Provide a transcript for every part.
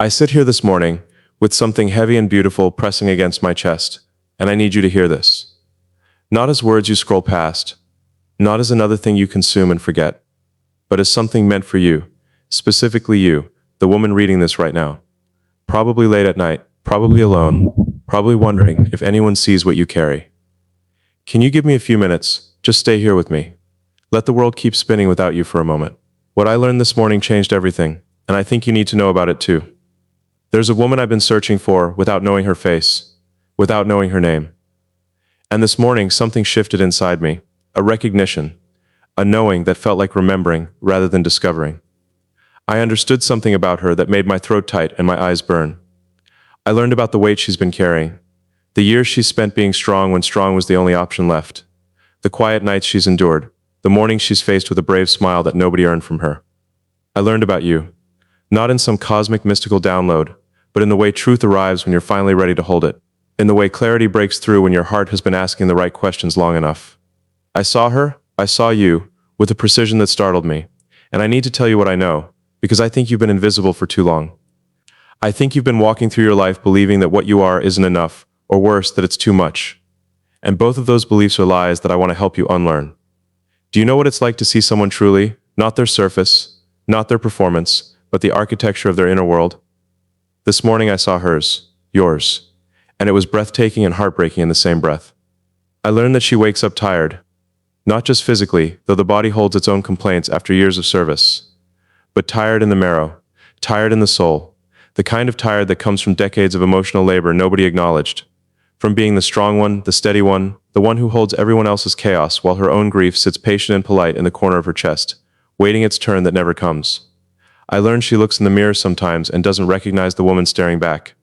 I sit here this morning with something heavy and beautiful pressing against my chest, and I need you to hear this. Not as words you scroll past, not as another thing you consume and forget, but as something meant for you, specifically you, the woman reading this right now. Probably late at night, probably alone, probably wondering if anyone sees what you carry. Can you give me a few minutes? Just stay here with me. Let the world keep spinning without you for a moment. What I learned this morning changed everything, and I think you need to know about it too. There's a woman I've been searching for without knowing her face, without knowing her name. And this morning, something shifted inside me, a recognition, a knowing that felt like remembering rather than discovering. I understood something about her that made my throat tight and my eyes burn. I learned about the weight she's been carrying, the years she's spent being strong when strong was the only option left, the quiet nights she's endured, the mornings she's faced with a brave smile that nobody earned from her. I learned about you, not in some cosmic mystical download, but in the way truth arrives when you're finally ready to hold it, in the way clarity breaks through when your heart has been asking the right questions long enough. I saw her, I saw you, with a precision that startled me, and I need to tell you what I know, because I think you've been invisible for too long. I think you've been walking through your life believing that what you are isn't enough, or worse, that it's too much. And both of those beliefs are lies that I want to help you unlearn. Do you know what it's like to see someone truly, not their surface, not their performance, but the architecture of their inner world? This morning I saw hers, yours, and it was breathtaking and heartbreaking in the same breath. I learned that she wakes up tired, not just physically, though the body holds its own complaints after years of service, but tired in the marrow, tired in the soul, the kind of tired that comes from decades of emotional labor nobody acknowledged, from being the strong one, the steady one, the one who holds everyone else's chaos while her own grief sits patient and polite in the corner of her chest, waiting its turn that never comes. I learned she looks in the mirror sometimes and doesn't recognize the woman staring back.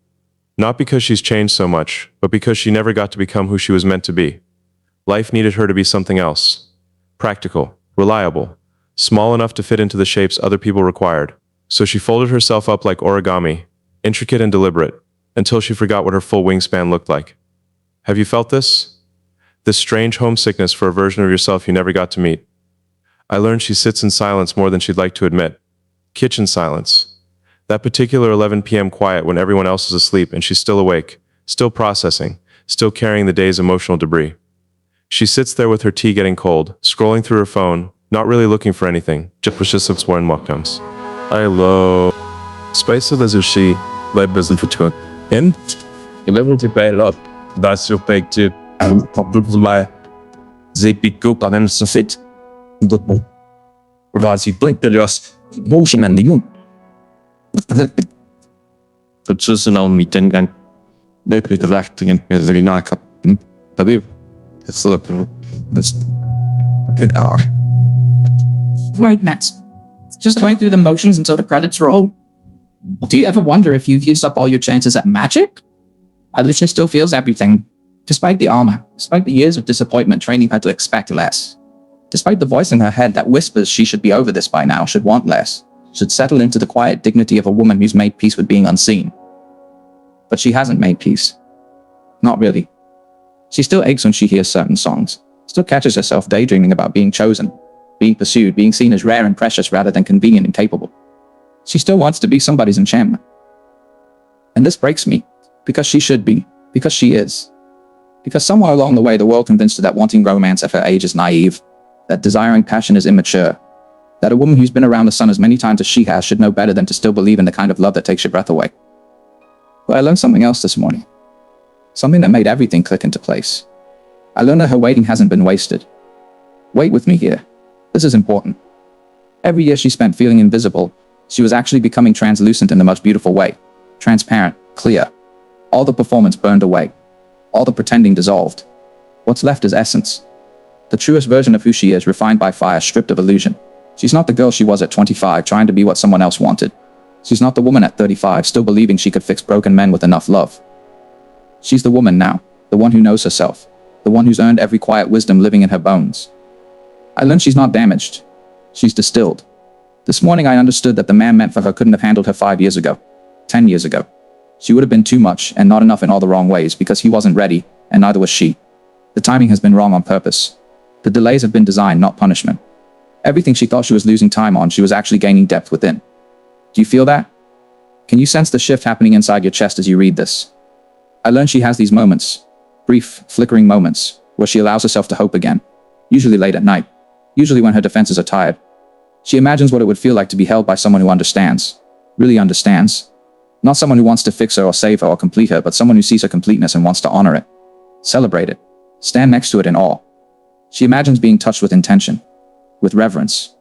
Not because she's changed so much, but because she never got to become who she was meant to be. Life needed her to be something else. Practical, reliable, small enough to fit into the shapes other people required. So she folded herself up like origami, intricate and deliberate, until she forgot what her full wingspan looked like. Have you felt this? This strange homesickness for a version of yourself you never got to meet. I learned she sits in silence more than she'd like to admit. Kitchen silence. That particular 11 p.m. quiet when everyone else is asleep and she's still awake, still processing, still carrying the day's emotional debris. She sits there with her tea getting cold, scrolling through her phone, not really looking for anything, just exploring lockdowns. I love space of sushi, like business for two. And jeg vil tilbage op. Der er så begge problemer med det bygger på den så fedt. Hvor de blinkede det også. Motion and the but just now me dengang det blev retningen med det nok det så this good hour. Right, Matt. Just going through the motions until the credits roll. Do you ever wonder if you've used up all your chances at magic? Alicia still feels everything. Despite the armor, despite the years of disappointment training her to expect less. Despite the voice in her head that whispers she should be over this by now, should want less, should settle into the quiet dignity of a woman who's made peace with being unseen. But she hasn't made peace. Not really. She still aches when she hears certain songs, still catches herself daydreaming about being chosen, being pursued, being seen as rare and precious rather than convenient and capable. She still wants to be somebody's enchantment. And this breaks me, because she should be, because she is. Because somewhere along the way the world convinced her that wanting romance at her age is naive, that desiring passion is immature, that a woman who's been around the sun as many times as she has should know better than to still believe in the kind of love that takes your breath away. But I learned something else this morning. Something that made everything click into place. I learned that her waiting hasn't been wasted. Wait with me here. This is important. Every year she spent feeling invisible, she was actually becoming translucent in the most beautiful way. Transparent, clear. All the performance burned away. All the pretending dissolved. What's left is essence. The truest version of who she is, refined by fire, stripped of illusion. She's not the girl she was at 25, trying to be what someone else wanted. She's not the woman at 35, still believing she could fix broken men with enough love. She's the woman now, the one who knows herself, the one who's earned every quiet wisdom living in her bones. I learned she's not damaged. She's distilled. This morning I understood that the man meant for her couldn't have handled her 5 years ago, 10 years ago. She would have been too much and not enough in all the wrong ways because he wasn't ready, and neither was she. The timing has been wrong on purpose. The delays have been designed, not punishment. Everything she thought she was losing time on, she was actually gaining depth within. Do you feel that? Can you sense the shift happening inside your chest as you read this? I learned she has these moments, brief, flickering moments, where she allows herself to hope again, usually late at night, usually when her defenses are tired. She imagines what it would feel like to be held by someone who understands, really understands. Not someone who wants to fix her or save her or complete her, but someone who sees her completeness and wants to honor it, celebrate it, stand next to it in awe. She imagines being touched with intention, with reverence.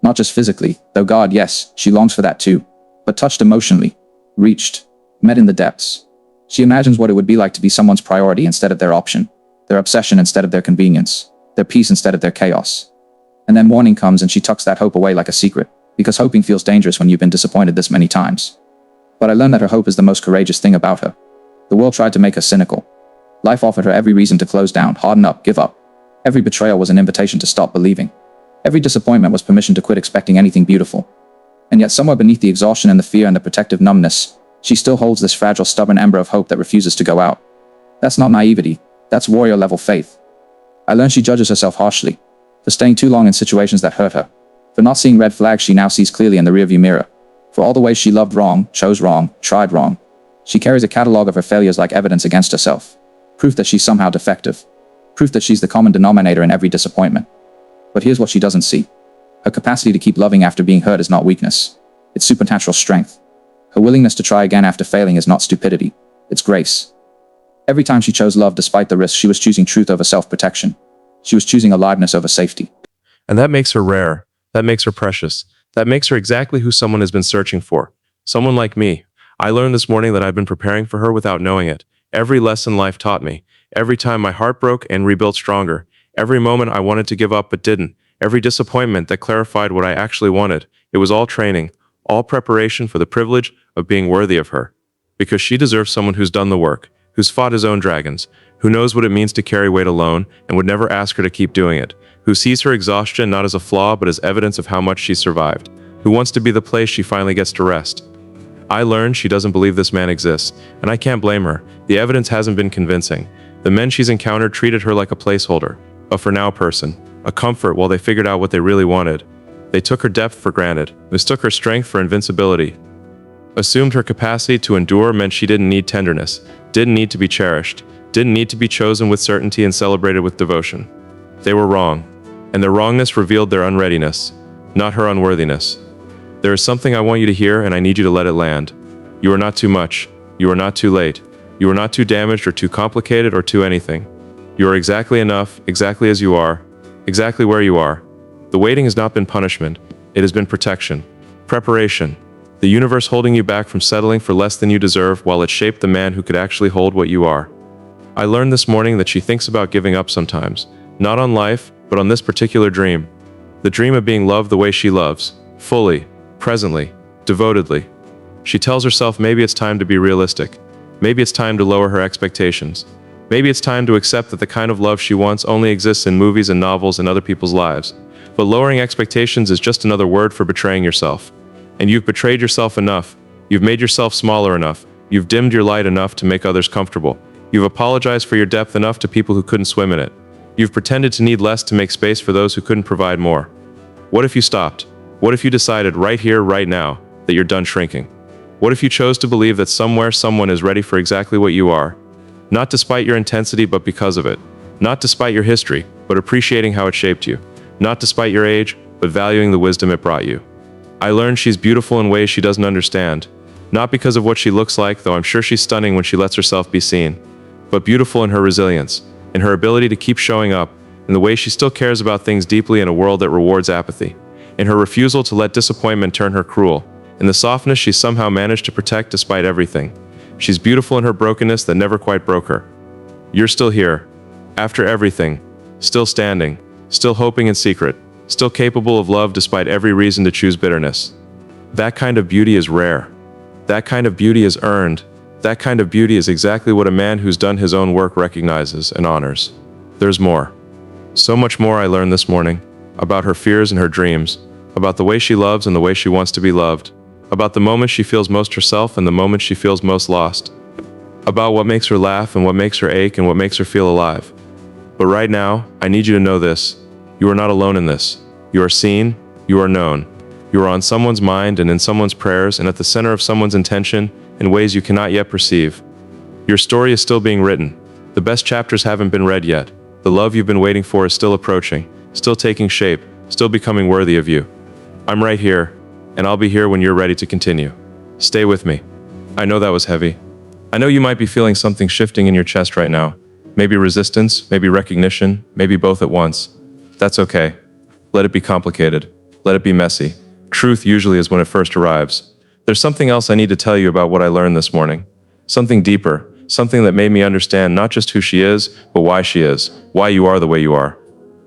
Not just physically, though God, yes, she longs for that too, but touched emotionally, reached, met in the depths. She imagines what it would be like to be someone's priority instead of their option, their obsession instead of their convenience, their peace instead of their chaos. And then morning comes and she tucks that hope away like a secret, because hoping feels dangerous when you've been disappointed this many times. But I learned that her hope is the most courageous thing about her. The world tried to make her cynical. Life offered her every reason to close down, harden up, give up. Every betrayal was an invitation to stop believing. Every disappointment was permission to quit expecting anything beautiful. And yet somewhere beneath the exhaustion and the fear and the protective numbness, she still holds this fragile, stubborn ember of hope that refuses to go out. That's not naivety. That's warrior-level faith. I learned she judges herself harshly, for staying too long in situations that hurt her, for not seeing red flags she now sees clearly in the rearview mirror, for all the ways she loved wrong, chose wrong, tried wrong. She carries a catalog of her failures like evidence against herself, proof that she's somehow defective, proof that she's the common denominator in every disappointment. But here's what she doesn't see. Her capacity to keep loving after being hurt is not weakness. It's supernatural strength. Her willingness to try again after failing is not stupidity. It's grace. Every time she chose love despite the risk, she was choosing truth over self-protection. She was choosing aliveness over safety. And that makes her rare. That makes her precious. That makes her exactly who someone has been searching for. Someone like me. I learned this morning that I've been preparing for her without knowing it. Every lesson life taught me. Every time my heart broke and rebuilt stronger. Every moment I wanted to give up but didn't. Every disappointment that clarified what I actually wanted. It was all training. All preparation for the privilege of being worthy of her. Because she deserves someone who's done the work, who's fought his own dragons, who knows what it means to carry weight alone and would never ask her to keep doing it, who sees her exhaustion not as a flaw but as evidence of how much she survived, who wants to be the place she finally gets to rest. I learned she doesn't believe this man exists, and I can't blame her. The evidence hasn't been convincing. The men she's encountered treated her like a placeholder, a for-now person, a comfort while they figured out what they really wanted. They took her depth for granted, mistook her strength for invincibility, assumed her capacity to endure meant she didn't need tenderness, didn't need to be cherished, didn't need to be chosen with certainty and celebrated with devotion. They were wrong, and their wrongness revealed their unreadiness, not her unworthiness. There is something I want you to hear, and I need you to let it land. You are not too much. You are not too late. You are not too damaged or too complicated or too anything. You are exactly enough, exactly as you are, exactly where you are. The waiting has not been punishment. It has been protection, preparation. The universe holding you back from settling for less than you deserve while it shaped the man who could actually hold what you are. I learned this morning that she thinks about giving up sometimes, not on life, but on this particular dream. The dream of being loved the way she loves, fully, presently, devotedly. She tells herself maybe it's time to be realistic. Maybe it's time to lower her expectations. Maybe it's time to accept that the kind of love she wants only exists in movies and novels and other people's lives. But lowering expectations is just another word for betraying yourself. And you've betrayed yourself enough. You've made yourself smaller enough. You've dimmed your light enough to make others comfortable. You've apologized for your depth enough to people who couldn't swim in it. You've pretended to need less to make space for those who couldn't provide more. What if you stopped? What if you decided right here, right now, that you're done shrinking? What if you chose to believe that somewhere someone is ready for exactly what you are? Not despite your intensity, but because of it. Not despite your history, but appreciating how it shaped you. Not despite your age, but valuing the wisdom it brought you. I learned she's beautiful in ways she doesn't understand. Not because of what she looks like, though I'm sure she's stunning when she lets herself be seen. But beautiful in her resilience, in her ability to keep showing up, in the way she still cares about things deeply in a world that rewards apathy. In her refusal to let disappointment turn her cruel. In the softness she somehow managed to protect despite everything. She's beautiful in her brokenness that never quite broke her. You're still here. After everything. Still standing. Still hoping in secret. Still capable of love despite every reason to choose bitterness. That kind of beauty is rare. That kind of beauty is earned. That kind of beauty is exactly what a man who's done his own work recognizes and honors. There's more. So much more I learned this morning. About her fears and her dreams. About the way she loves and the way she wants to be loved. About the moments she feels most herself and the moments she feels most lost. About what makes her laugh and what makes her ache and what makes her feel alive. But right now, I need you to know this. You are not alone in this. You are seen, you are known. You are on someone's mind and in someone's prayers and at the center of someone's intention in ways you cannot yet perceive. Your story is still being written. The best chapters haven't been read yet. The love you've been waiting for is still approaching, still taking shape, still becoming worthy of you. I'm right here, and I'll be here when you're ready to continue. Stay with me. I know that was heavy. I know you might be feeling something shifting in your chest right now. Maybe resistance, maybe recognition, maybe both at once. That's okay. Let it be complicated. Let it be messy. Truth usually is when it first arrives. There's something else I need to tell you about what I learned this morning. Something deeper, something that made me understand not just who she is, but why she is, why you are the way you are.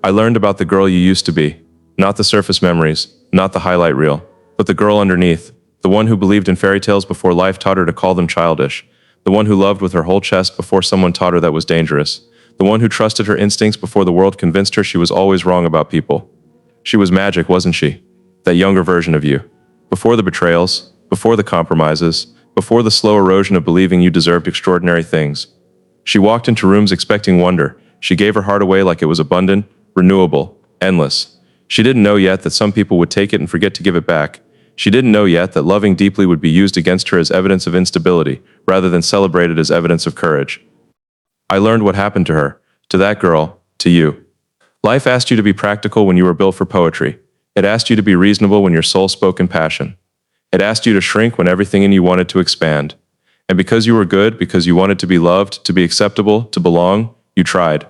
I learned about the girl you used to be, not the surface memories, not the highlight reel, but the girl underneath, the one who believed in fairy tales before life taught her to call them childish, the one who loved with her whole chest before someone taught her that was dangerous, the one who trusted her instincts before the world convinced her she was always wrong about people. She was magic, wasn't she? That younger version of you. Before the betrayals, before the compromises, before the slow erosion of believing you deserved extraordinary things. She walked into rooms expecting wonder. She gave her heart away like it was abundant, renewable, endless. She didn't know yet that some people would take it and forget to give it back. She didn't know yet that loving deeply would be used against her as evidence of instability, rather than celebrated as evidence of courage. I learned what happened to her, to that girl, to you. Life asked you to be practical when you were built for poetry. It asked you to be reasonable when your soul spoke in passion. It asked you to shrink when everything in you wanted to expand. And because you were good, because you wanted to be loved, to be acceptable, to belong, you tried.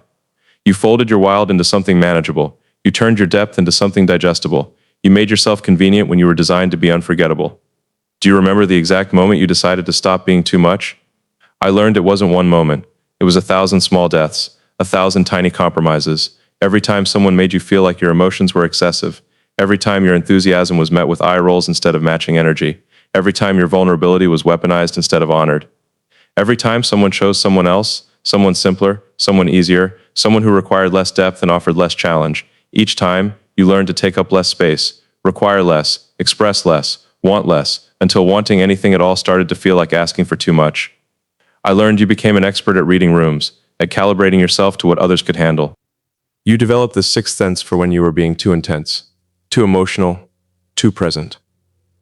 You folded your wild into something manageable. You turned your depth into something digestible. You made yourself convenient when you were designed to be unforgettable. Do you remember the exact moment you decided to stop being too much? I learned it wasn't one moment. It was 1,000 small deaths, 1,000 tiny compromises. Every time someone made you feel like your emotions were excessive. Every time your enthusiasm was met with eye rolls instead of matching energy. Every time your vulnerability was weaponized instead of honored. Every time someone chose someone else, someone simpler, someone easier, someone who required less depth and offered less challenge. Each time, you learned to take up less space, require less, express less, want less, until wanting anything at all started to feel like asking for too much. I learned you became an expert at reading rooms, at calibrating yourself to what others could handle. You developed this sixth sense for when you were being too intense, too emotional, too present.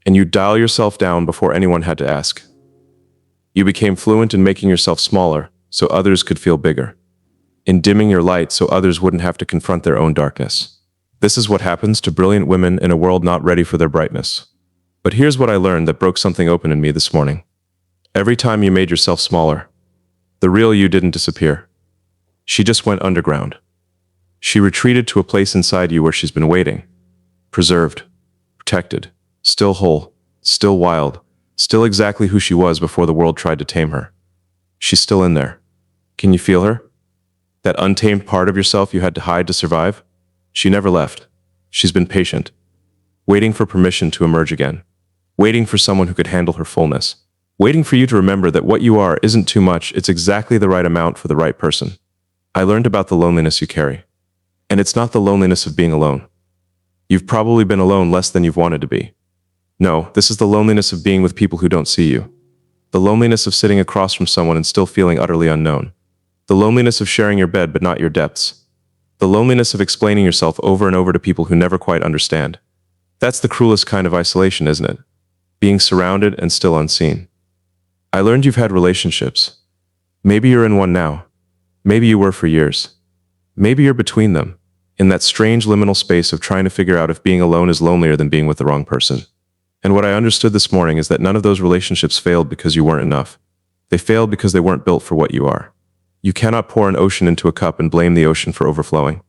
And you dial yourself down before anyone had to ask. You became fluent in making yourself smaller so others could feel bigger, in dimming your light so others wouldn't have to confront their own darkness. This is what happens to brilliant women in a world not ready for their brightness. But here's what I learned that broke something open in me this morning. Every time you made yourself smaller, the real you didn't disappear. She just went underground. She retreated to a place inside you where she's been waiting, preserved, protected, still whole, still wild, still exactly who she was before the world tried to tame her. She's still in there. Can you feel her? That untamed part of yourself you had to hide to survive? She never left. She's been patient, waiting for permission to emerge again, waiting for someone who could handle her fullness, waiting for you to remember that what you are isn't too much, it's exactly the right amount for the right person. I learned about the loneliness you carry. And it's not the loneliness of being alone. You've probably been alone less than you've wanted to be. No, this is the loneliness of being with people who don't see you. The loneliness of sitting across from someone and still feeling utterly unknown. The loneliness of sharing your bed but not your depths. The loneliness of explaining yourself over and over to people who never quite understand. That's the cruelest kind of isolation, isn't it? Being surrounded and still unseen. I learned you've had relationships. Maybe you're in one now. Maybe you were for years. Maybe you're between them, in that strange liminal space of trying to figure out if being alone is lonelier than being with the wrong person. And what I understood this morning is that none of those relationships failed because you weren't enough. They failed because they weren't built for what you are. You cannot pour an ocean into a cup and blame the ocean for overflowing.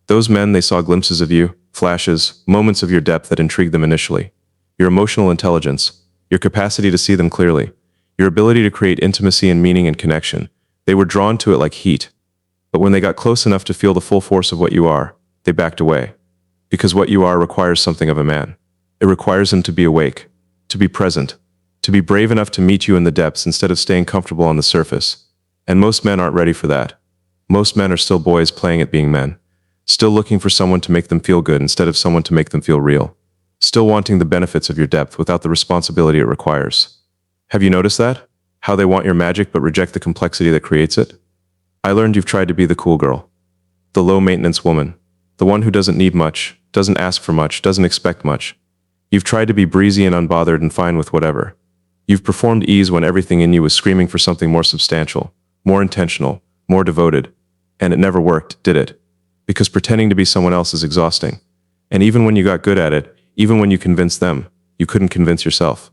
Those men, they saw glimpses of you, flashes, moments of your depth that intrigued them initially. Your emotional intelligence, your capacity to see them clearly, your ability to create intimacy and meaning and connection. They were drawn to it like heat. But when they got close enough to feel the full force of what you are, they backed away. Because what you are requires something of a man. It requires him to be awake, to be present, to be brave enough to meet you in the depths instead of staying comfortable on the surface. And most men aren't ready for that. Most men are still boys playing at being men. Still looking for someone to make them feel good instead of someone to make them feel real. Still wanting the benefits of your depth without the responsibility it requires. Have you noticed that? How they want your magic but reject the complexity that creates it? I learned you've tried to be the cool girl. The low-maintenance woman. The one who doesn't need much, doesn't ask for much, doesn't expect much. You've tried to be breezy and unbothered and fine with whatever. You've performed ease when everything in you was screaming for something more substantial, more intentional, more devoted. And it never worked, did it? Because pretending to be someone else is exhausting. And even when you got good at it, even when you convinced them, you couldn't convince yourself.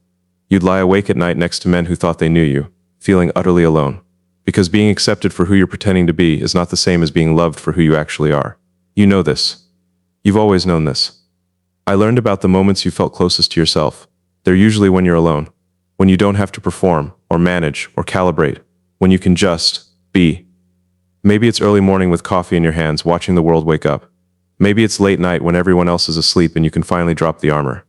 You'd lie awake at night next to men who thought they knew you, feeling utterly alone. Because being accepted for who you're pretending to be is not the same as being loved for who you actually are. You know this. You've always known this. I learned about the moments you felt closest to yourself. They're usually when you're alone, when you don't have to perform, or manage, or calibrate, when you can just be. Maybe it's early morning with coffee in your hands, watching the world wake up. Maybe it's late night when everyone else is asleep and you can finally drop the armor.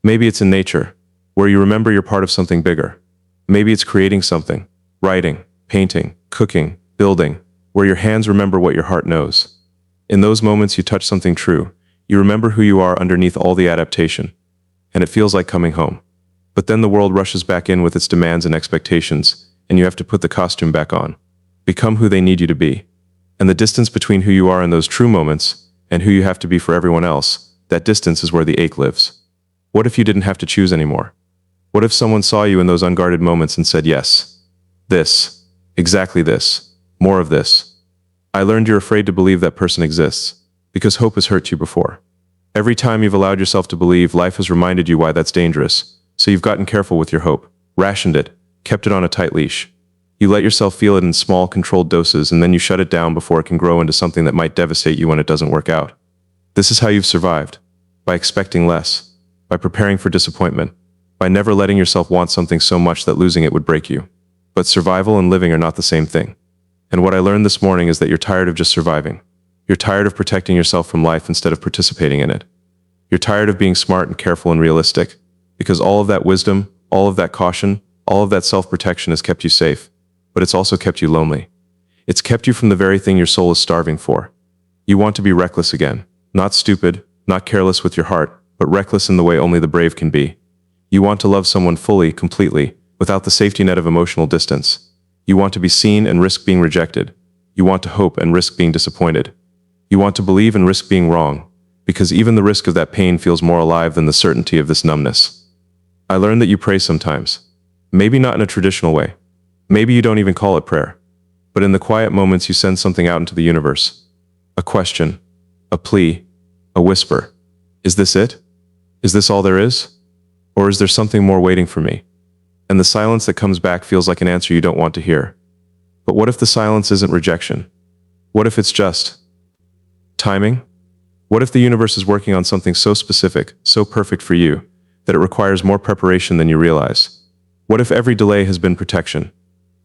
Maybe it's in nature, where you remember you're part of something bigger. Maybe it's creating something, writing, painting, cooking, building, where your hands remember what your heart knows. In those moments you touch something true. You remember who you are underneath all the adaptation, and it feels like coming home. But then the world rushes back in with its demands and expectations, and you have to put the costume back on. Become who they need you to be. And the distance between who you are in those true moments and who you have to be for everyone else, that distance is where the ache lives. What if you didn't have to choose anymore? What if someone saw you in those unguarded moments and said, yes, this, exactly this, more of this? I learned you're afraid to believe that person exists, because hope has hurt you before. Every time you've allowed yourself to believe, life has reminded you why that's dangerous. So you've gotten careful with your hope, rationed it, kept it on a tight leash. You let yourself feel it in small, controlled doses, and then you shut it down before it can grow into something that might devastate you when it doesn't work out. This is how you've survived. By expecting less. By preparing for disappointment. By never letting yourself want something so much that losing it would break you. But survival and living are not the same thing. And what I learned this morning is that you're tired of just surviving. You're tired of protecting yourself from life instead of participating in it. You're tired of being smart and careful and realistic, because all of that wisdom, all of that caution, all of that self-protection has kept you safe, but it's also kept you lonely. It's kept you from the very thing your soul is starving for. You want to be reckless again, not stupid, not careless with your heart, but reckless in the way only the brave can be. You want to love someone fully, completely, without the safety net of emotional distance. You want to be seen and risk being rejected. You want to hope and risk being disappointed. You want to believe and risk being wrong, because even the risk of that pain feels more alive than the certainty of this numbness. I learned that you pray sometimes. Maybe not in a traditional way. Maybe you don't even call it prayer. But in the quiet moments you send something out into the universe. A question, a plea, a whisper. Is this it? Is this all there is? Or is there something more waiting for me? And the silence that comes back feels like an answer you don't want to hear. But what if the silence isn't rejection? What if it's just timing? What if the universe is working on something so specific, so perfect for you, that it requires more preparation than you realize? What if every delay has been protection?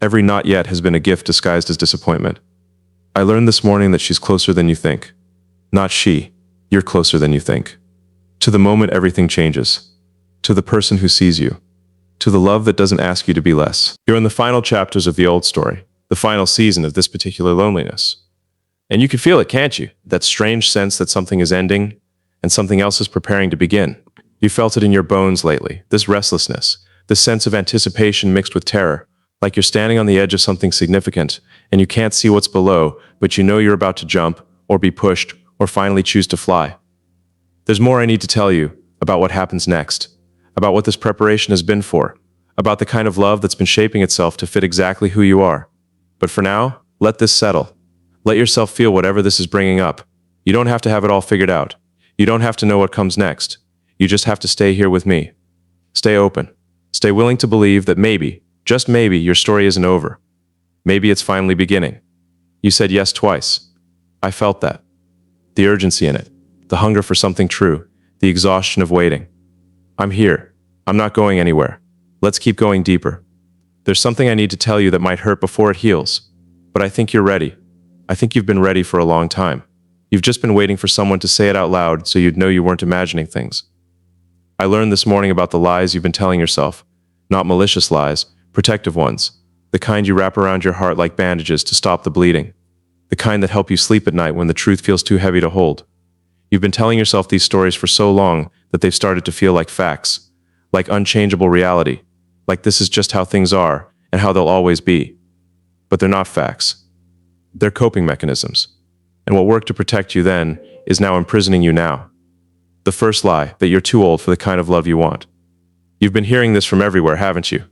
Every not yet has been a gift disguised as disappointment? I learned this morning that she's closer than you think. Not she, you're closer than you think. To the moment everything changes. To the person who sees you. To the love that doesn't ask you to be less. You're in the final chapters of the old story, the final season of this particular loneliness. And you can feel it, can't you? That strange sense that something is ending and something else is preparing to begin. You felt it in your bones lately, this restlessness, this sense of anticipation mixed with terror, like you're standing on the edge of something significant and you can't see what's below, but you know you're about to jump or be pushed or finally choose to fly. There's more I need to tell you about what happens next, about what this preparation has been for, about the kind of love that's been shaping itself to fit exactly who you are. But for now, let this settle. Let yourself feel whatever this is bringing up. You don't have to have it all figured out. You don't have to know what comes next. You just have to stay here with me. Stay open. Stay willing to believe that maybe, just maybe, your story isn't over. Maybe it's finally beginning. You said yes twice. I felt that. The urgency in it. The hunger for something true. The exhaustion of waiting. I'm here. I'm not going anywhere. Let's keep going deeper. There's something I need to tell you that might hurt before it heals. But I think you're ready. I think you've been ready for a long time. You've just been waiting for someone to say it out loud so you'd know you weren't imagining things. I learned this morning about the lies you've been telling yourself. Not malicious lies, protective ones. The kind you wrap around your heart like bandages to stop the bleeding. The kind that help you sleep at night when the truth feels too heavy to hold. You've been telling yourself these stories for so long that they've started to feel like facts, like unchangeable reality, like this is just how things are and how they'll always be. But they're not facts. They're coping mechanisms. And what worked to protect you then is now imprisoning you now. The first lie, that you're too old for the kind of love you want. You've been hearing this from everywhere, haven't you?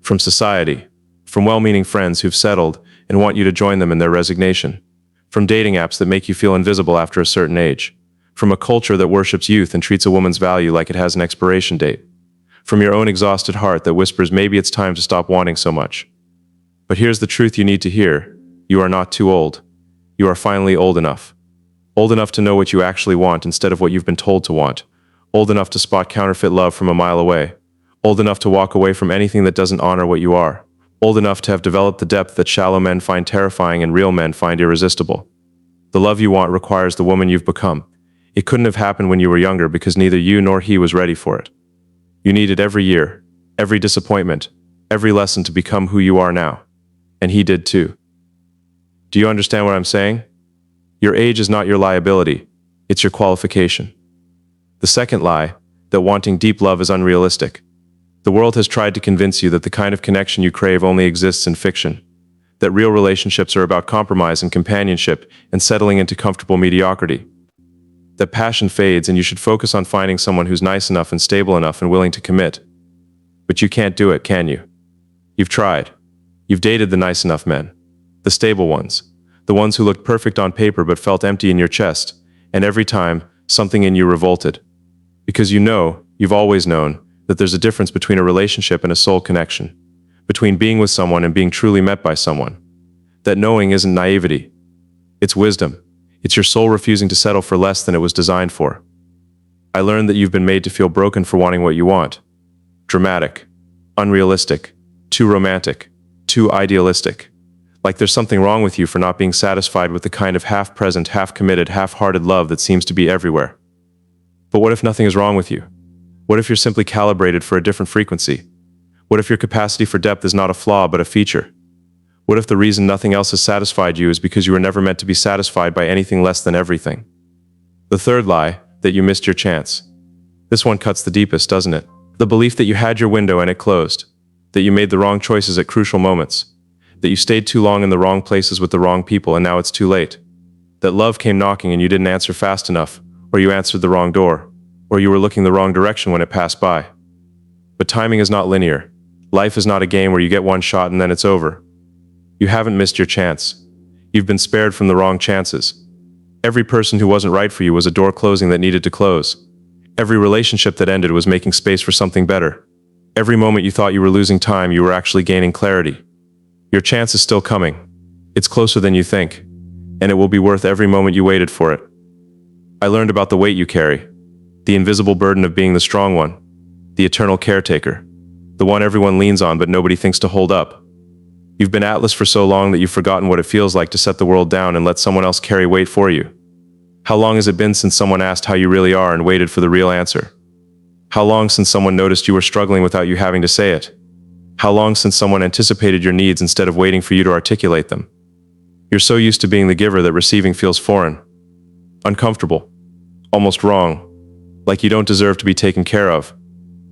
From society, from well-meaning friends who've settled and want you to join them in their resignation, from dating apps that make you feel invisible after a certain age, from a culture that worships youth and treats a woman's value like it has an expiration date, from your own exhausted heart that whispers maybe it's time to stop wanting so much. But here's the truth you need to hear. You are not too old. You are finally old enough. Old enough to know what you actually want instead of what you've been told to want. Old enough to spot counterfeit love from a mile away. Old enough to walk away from anything that doesn't honor what you are. Old enough to have developed the depth that shallow men find terrifying and real men find irresistible. The love you want requires the woman you've become. It couldn't have happened when you were younger because neither you nor he was ready for it. You need it every year, every disappointment, every lesson to become who you are now. And he did too. Do you understand what I'm saying? Your age is not your liability, it's your qualification. The second lie, that wanting deep love is unrealistic. The world has tried to convince you that the kind of connection you crave only exists in fiction, that real relationships are about compromise and companionship and settling into comfortable mediocrity, that passion fades and you should focus on finding someone who's nice enough and stable enough and willing to commit. But you can't do it, can you? You've tried. You've dated the nice enough men, the stable ones, the ones who looked perfect on paper but felt empty in your chest, and every time, something in you revolted. Because you've always known, that there's a difference between a relationship and a soul connection, between being with someone and being truly met by someone. That knowing isn't naivety. It's wisdom. It's your soul refusing to settle for less than it was designed for. I learned that you've been made to feel broken for wanting what you want. Dramatic, unrealistic, too romantic, too idealistic. Like there's something wrong with you for not being satisfied with the kind of half-present, half-committed, half-hearted love that seems to be everywhere. But what if nothing is wrong with you? What if you're simply calibrated for a different frequency? What if your capacity for depth is not a flaw but a feature? What if the reason nothing else has satisfied you is because you were never meant to be satisfied by anything less than everything? The third lie, that you missed your chance. This one cuts the deepest, doesn't it? The belief that you had your window and it closed, that you made the wrong choices at crucial moments, that you stayed too long in the wrong places with the wrong people and now it's too late, that love came knocking and you didn't answer fast enough, or you answered the wrong door, or you were looking the wrong direction when it passed by. But timing is not linear. Life is not a game where you get one shot and then it's over. You haven't missed your chance. You've been spared from the wrong chances. Every person who wasn't right for you was a door closing that needed to close. Every relationship that ended was making space for something better. Every moment you thought you were losing time, you were actually gaining clarity. Your chance is still coming. It's closer than you think, and it will be worth every moment you waited for it. I learned about the weight you carry, the invisible burden of being the strong one, the eternal caretaker, the one everyone leans on but nobody thinks to hold up. You've been Atlas for so long that you've forgotten what it feels like to set the world down and let someone else carry weight for you. How long has it been since someone asked how you really are and waited for the real answer? How long since someone noticed you were struggling without you having to say it? How long since someone anticipated your needs instead of waiting for you to articulate them? You're so used to being the giver that receiving feels foreign, uncomfortable, almost wrong, like you don't deserve to be taken care of,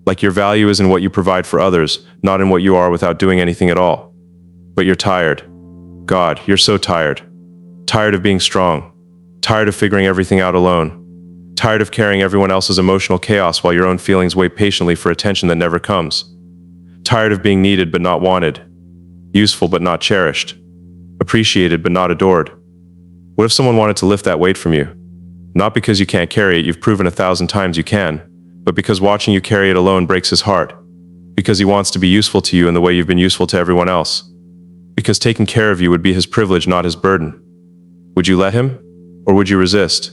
like your value is in what you provide for others, not in what you are without doing anything at all. But you're tired. God, you're so tired. Tired of being strong. Tired of figuring everything out alone. Tired of carrying everyone else's emotional chaos while your own feelings wait patiently for attention that never comes. Tired of being needed but not wanted. Useful but not cherished. Appreciated but not adored. What if someone wanted to lift that weight from you? Not because you can't carry it, you've proven 1,000 times you can, but because watching you carry it alone breaks his heart. Because he wants to be useful to you in the way you've been useful to everyone else. Because taking care of you would be his privilege, not his burden. Would you let him? Or would you resist?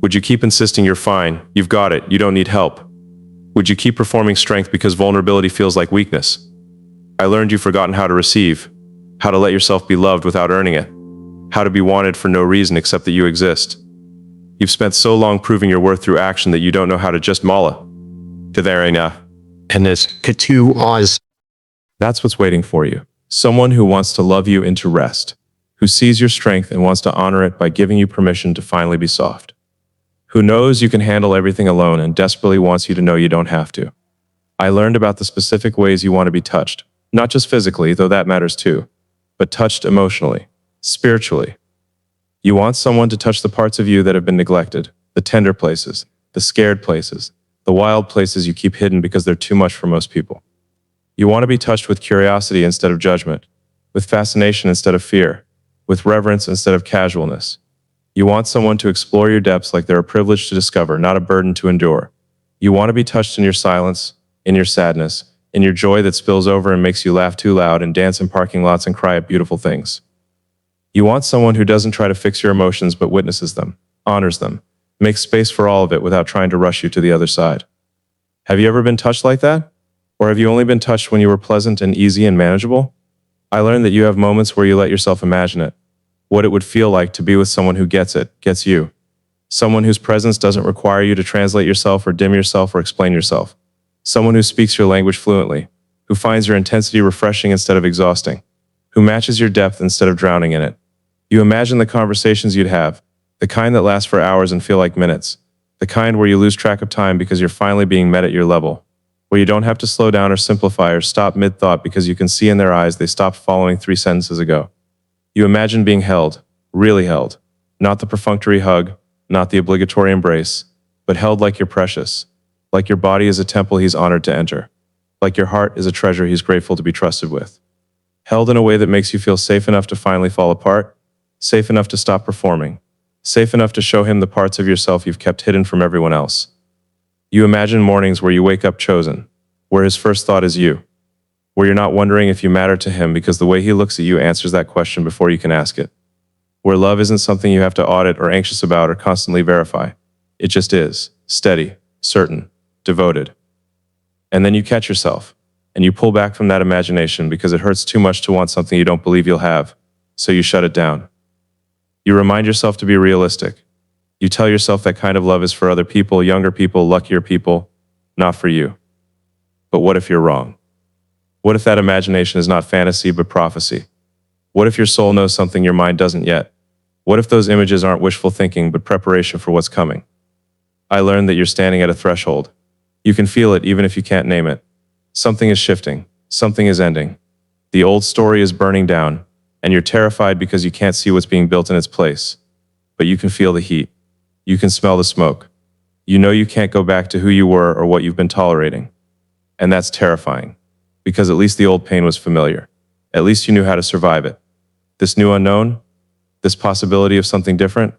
Would you keep insisting you're fine, you've got it, you don't need help? Would you keep performing strength because vulnerability feels like weakness? I learned you've forgotten how to receive, how to let yourself be loved without earning it, how to be wanted for no reason except that you exist. You've spent so long proving your worth through action that you don't know how to just mala. To there enough. And this Katu Oz. That's what's waiting for you. Someone who wants to love you into rest, who sees your strength and wants to honor it by giving you permission to finally be soft, who knows you can handle everything alone and desperately wants you to know you don't have to. I learned about the specific ways you want to be touched, not just physically, though that matters too, but touched emotionally, spiritually. You want someone to touch the parts of you that have been neglected, the tender places, the scared places, the wild places you keep hidden because they're too much for most people. You want to be touched with curiosity instead of judgment, with fascination instead of fear, with reverence instead of casualness. You want someone to explore your depths like they're a privilege to discover, not a burden to endure. You want to be touched in your silence, in your sadness, in your joy that spills over and makes you laugh too loud and dance in parking lots and cry at beautiful things. You want someone who doesn't try to fix your emotions but witnesses them, honors them, makes space for all of it without trying to rush you to the other side. Have you ever been touched like that? Or have you only been touched when you were pleasant and easy and manageable? I learned that you have moments where you let yourself imagine it, what it would feel like to be with someone who gets it, gets you. Someone whose presence doesn't require you to translate yourself or dim yourself or explain yourself. Someone who speaks your language fluently, who finds your intensity refreshing instead of exhausting, who matches your depth instead of drowning in it. You imagine the conversations you'd have, the kind that last for hours and feel like minutes, the kind where you lose track of time because you're finally being met at your level, where you don't have to slow down or simplify or stop mid-thought because you can see in their eyes they stopped following 3 sentences ago. You imagine being held, really held, not the perfunctory hug, not the obligatory embrace, but held like you're precious, like your body is a temple he's honored to enter, like your heart is a treasure he's grateful to be trusted with. Held in a way that makes you feel safe enough to finally fall apart, safe enough to stop performing, safe enough to show him the parts of yourself you've kept hidden from everyone else. You imagine mornings where you wake up chosen, where his first thought is you, where you're not wondering if you matter to him because the way he looks at you answers that question before you can ask it, where love isn't something you have to audit or anxious about or constantly verify. It just is, steady, certain, devoted. And then you catch yourself, and you pull back from that imagination because it hurts too much to want something you don't believe you'll have, so you shut it down. You remind yourself to be realistic. You tell yourself that kind of love is for other people, younger people, luckier people, not for you. But what if you're wrong? What if that imagination is not fantasy but prophecy? What if your soul knows something your mind doesn't yet? What if those images aren't wishful thinking but preparation for what's coming? I learned that you're standing at a threshold. You can feel it even if you can't name it. Something is shifting. Something is ending. The old story is burning down, and you're terrified because you can't see what's being built in its place. But you can feel the heat. You can smell the smoke. You know you can't go back to who you were or what you've been tolerating. And that's terrifying, because at least the old pain was familiar. At least you knew how to survive it. This new unknown, this possibility of something different,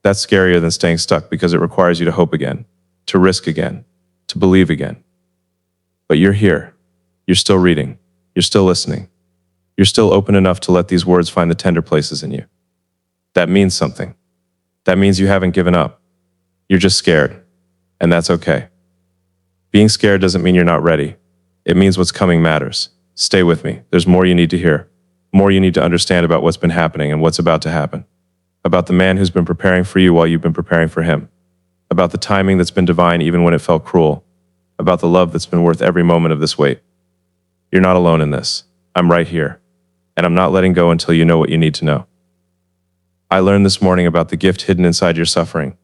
that's scarier than staying stuck because it requires you to hope again, to risk again, to believe again. But you're here. You're still reading. You're still listening. You're still open enough to let these words find the tender places in you. That means something. That means you haven't given up. You're just scared, and that's okay. Being scared doesn't mean you're not ready. It means what's coming matters. Stay with me. There's more you need to hear. More you need to understand about what's been happening and what's about to happen. About the man who's been preparing for you while you've been preparing for him. About the timing that's been divine even when it felt cruel. About the love that's been worth every moment of this wait. You're not alone in this. I'm right here. And I'm not letting go until you know what you need to know. I learned this morning about the gift hidden inside your suffering.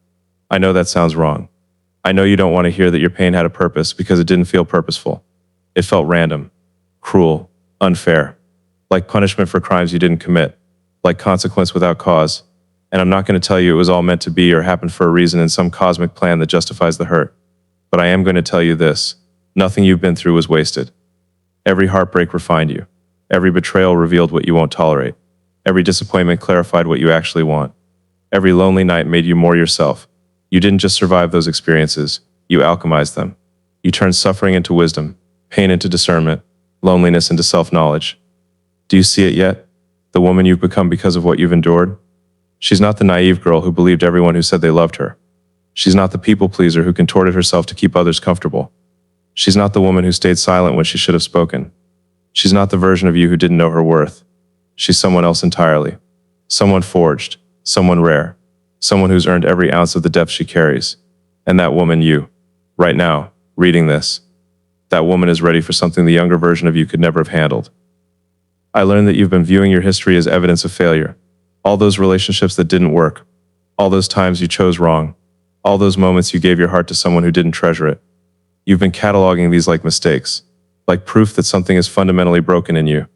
I know that sounds wrong. I know you don't want to hear that your pain had a purpose because it didn't feel purposeful. It felt random, cruel, unfair, like punishment for crimes you didn't commit, like consequence without cause. And I'm not going to tell you it was all meant to be or happened for a reason in some cosmic plan that justifies the hurt. But I am going to tell you this: nothing you've been through was wasted. Every heartbreak refined you. Every betrayal revealed what you won't tolerate. Every disappointment clarified what you actually want. Every lonely night made you more yourself. You didn't just survive those experiences, you alchemized them. You turned suffering into wisdom, pain into discernment, loneliness into self-knowledge. Do you see it yet? The woman you've become because of what you've endured? She's not the naive girl who believed everyone who said they loved her. She's not the people pleaser who contorted herself to keep others comfortable. She's not the woman who stayed silent when she should have spoken. She's not the version of you who didn't know her worth. She's someone else entirely. Someone forged, someone rare, someone who's earned every ounce of the depth she carries. And that woman, you, right now, reading this, that woman is ready for something the younger version of you could never have handled. I learned that you've been viewing your history as evidence of failure. All those relationships that didn't work, all those times you chose wrong, all those moments you gave your heart to someone who didn't treasure it. You've been cataloging these like mistakes, like proof that something is fundamentally broken in you.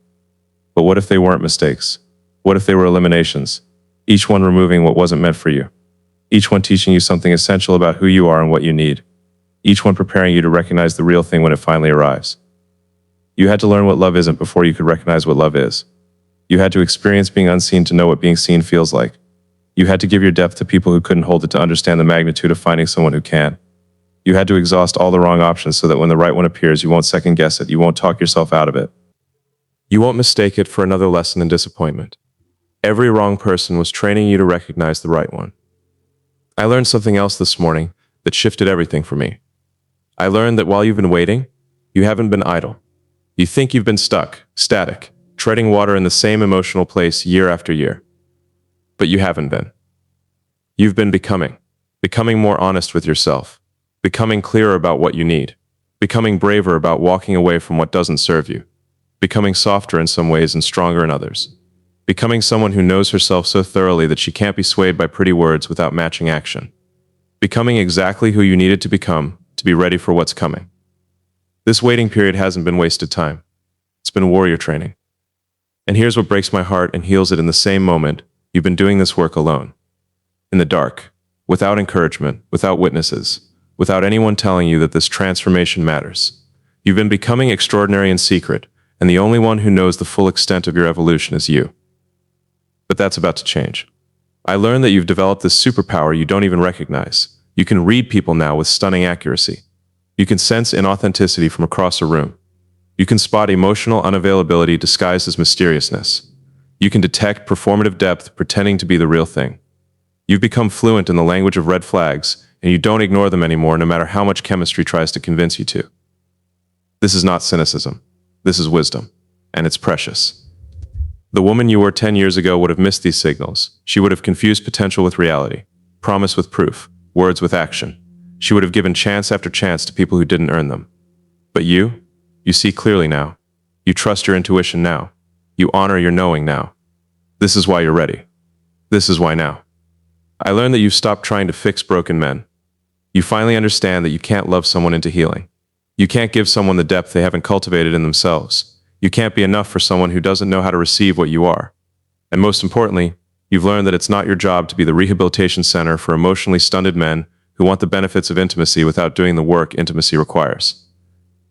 But what if they weren't mistakes? What if they were eliminations, each one removing what wasn't meant for you? Each one teaching you something essential about who you are and what you need. Each one preparing you to recognize the real thing when it finally arrives. You had to learn what love isn't before you could recognize what love is. You had to experience being unseen to know what being seen feels like. You had to give your depth to people who couldn't hold it to understand the magnitude of finding someone who can. You had to exhaust all the wrong options so that when the right one appears, you won't second guess it, you won't talk yourself out of it. You won't mistake it for another lesson in disappointment. Every wrong person was training you to recognize the right one. I learned something else this morning that shifted everything for me. I learned that while you've been waiting, you haven't been idle. You think you've been stuck, static, treading water in the same emotional place year after year. But you haven't been. You've been becoming more honest with yourself, becoming clearer about what you need, becoming braver about walking away from what doesn't serve you, becoming softer in some ways and stronger in others, becoming someone who knows herself so thoroughly that she can't be swayed by pretty words without matching action, becoming exactly who you needed to become to be ready for what's coming. This waiting period hasn't been wasted time. It's been warrior training. And here's what breaks my heart and heals it in the same moment. You've been doing this work alone, in the dark, without encouragement, without witnesses, without anyone telling you that this transformation matters. You've been becoming extraordinary in secret, and the only one who knows the full extent of your evolution is you. But that's about to change. I learned that you've developed this superpower you don't even recognize. You can read people now with stunning accuracy. You can sense inauthenticity from across a room. You can spot emotional unavailability disguised as mysteriousness. You can detect performative depth pretending to be the real thing. You've become fluent in the language of red flags, and you don't ignore them anymore no matter how much chemistry tries to convince you to. This is not cynicism. This is wisdom, and it's precious. The woman you were 10 years ago would have missed these signals. She would have confused potential with reality, promise with proof, words with action. She would have given chance after chance to people who didn't earn them. But you see clearly now. You trust your intuition now. You honor your knowing now. This is why you're ready. This is why now. I learned that you've stopped trying to fix broken men. You finally understand that you can't love someone into healing. You can't give someone the depth they haven't cultivated in themselves. You can't be enough for someone who doesn't know how to receive what you are. And most importantly, you've learned that it's not your job to be the rehabilitation center for emotionally stunted men who want the benefits of intimacy without doing the work intimacy requires.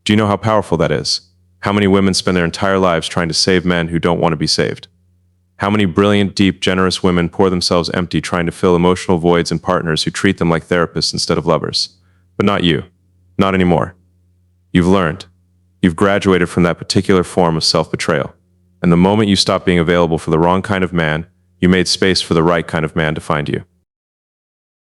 Do you know how powerful that is? How many women spend their entire lives trying to save men who don't want to be saved? How many brilliant, deep, generous women pour themselves empty trying to fill emotional voids in partners who treat them like therapists instead of lovers? But not you. Not anymore. You've learned. You've graduated from that particular form of self-betrayal. And the moment you stopped being available for the wrong kind of man, you made space for the right kind of man to find you.